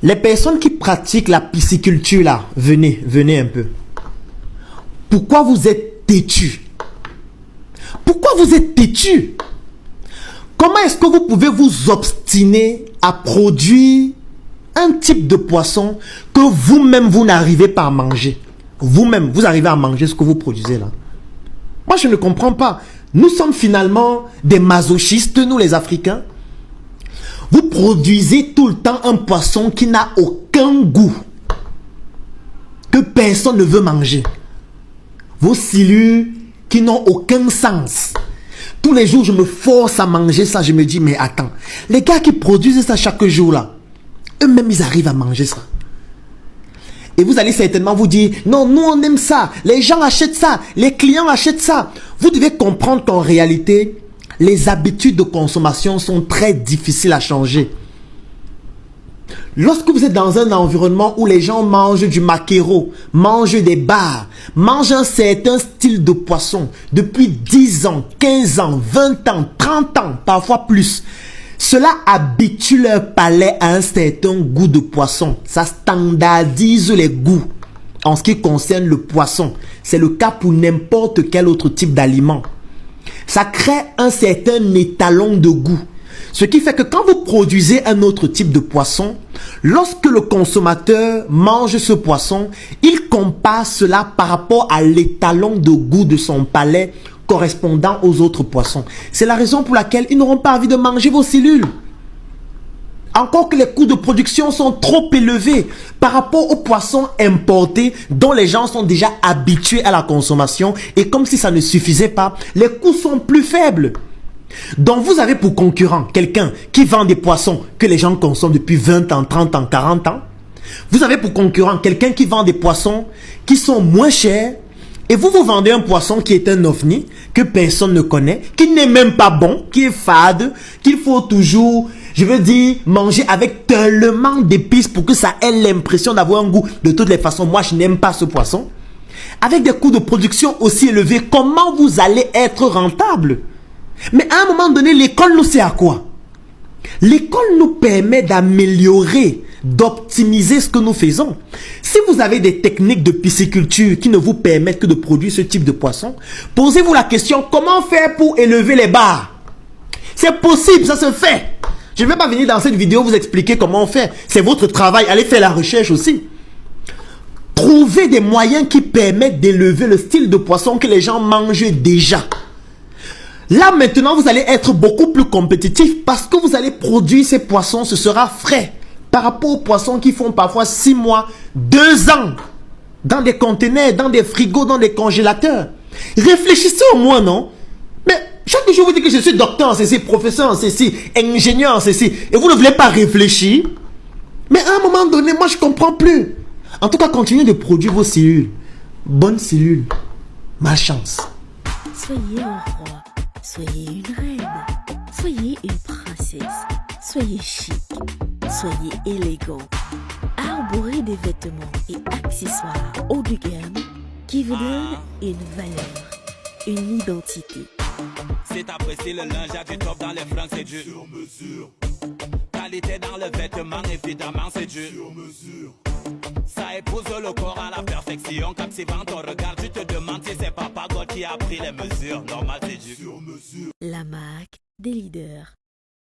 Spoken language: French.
Les personnes qui pratiquent la pisciculture là, venez un peu. Pourquoi vous êtes têtus? Pourquoi vous êtes têtus? Comment est-ce que vous pouvez vous obstiner à produire un type de poisson que vous-même vous n'arrivez pas à manger? Vous-même, vous arrivez à manger ce que vous produisez là? Moi, je ne comprends pas. Nous sommes finalement des masochistes, nous les Africains. Vous produisez tout le temps un poisson qui n'a aucun goût, que personne ne veut manger. Vos cellules qui n'ont aucun sens. Tous les jours, je me force à manger ça. Je me dis, mais attends, les gars qui produisent ça chaque jour là, eux-mêmes, ils arrivent à manger ça. Et vous allez certainement vous dire, non, nous on aime ça, les gens achètent ça, les clients achètent ça. Vous devez comprendre qu'en réalité, les habitudes de consommation sont très difficiles à changer. Lorsque vous êtes dans un environnement où les gens mangent du maquereau, mangent des bars, mangent un certain style de poisson depuis 10 ans, 15 ans, 20 ans, 30 ans, parfois plus, cela habitue leur palais à un certain goût de poisson. Ça standardise les goûts en ce qui concerne le poisson. C'est le cas pour n'importe quel autre type d'aliment. Ça crée un certain étalon de goût. Ce qui fait que quand vous produisez un autre type de poisson, lorsque le consommateur mange ce poisson, il compare cela par rapport à l'étalon de goût de son palais correspondant aux autres poissons. C'est la raison pour laquelle ils n'auront pas envie de manger vos cellules. Encore que les coûts de production sont trop élevés par rapport aux poissons importés dont les gens sont déjà habitués à la consommation, et comme si ça ne suffisait pas, les coûts sont plus faibles. Donc vous avez pour concurrent quelqu'un qui vend des poissons que les gens consomment depuis 20 ans, 30 ans, 40 ans. Vous avez pour concurrent quelqu'un qui vend des poissons qui sont moins chers. Et vous vendez un poisson qui est un ovni, que personne ne connaît, qui n'est même pas bon, qui est fade, qu'il faut toujours, je veux dire, manger avec tellement d'épices pour que ça ait l'impression d'avoir un goût. De toutes les façons, moi je n'aime pas ce poisson. Avec des coûts de production aussi élevés, comment vous allez être rentable? Mais à un moment donné, l'école nous sert à quoi? L'école nous permet d'améliorer, d'optimiser ce que nous faisons. Si vous avez des techniques de pisciculture qui ne vous permettent que de produire ce type de poisson, posez-vous la question, comment faire pour élever les bars? C'est possible, ça se fait. Je ne vais pas venir dans cette vidéo vous expliquer comment on fait. C'est votre travail, allez faire la recherche aussi. Trouvez des moyens qui permettent d'élever le style de poisson que les gens mangent déjà. Là maintenant, vous allez être beaucoup plus compétitif parce que vous allez produire ces poissons, ce sera frais. Par rapport aux poissons qui font parfois 6 mois, 2 ans, dans des conteneurs, dans des frigos, dans des congélateurs. Réfléchissez au moins, non? Mais chaque jour, vous dites que je suis docteur en ceci, professeur en ceci, ingénieur en ceci, et vous ne voulez pas réfléchir. Mais à un moment donné, moi je ne comprends plus. En tout cas, continuez de produire vos cellules. Bonnes cellules. Malchance. Soyez un roi, soyez une reine, soyez une princesse, soyez chic, soyez élégant. Arborez des vêtements et accessoires haut de gamme qui vous donnent une valeur, une identité. C'est apprécié le linge, y'a du top dans les fringues, c'est du sur mesure. Qualité dans le vêtement, évidemment, c'est du sur mesure. Ça épouse le corps à la perfection. Captivant ton regard, tu te demandes si c'est Papa God qui a pris les mesures. Normal, c'est du sur mesure. La marque des leaders.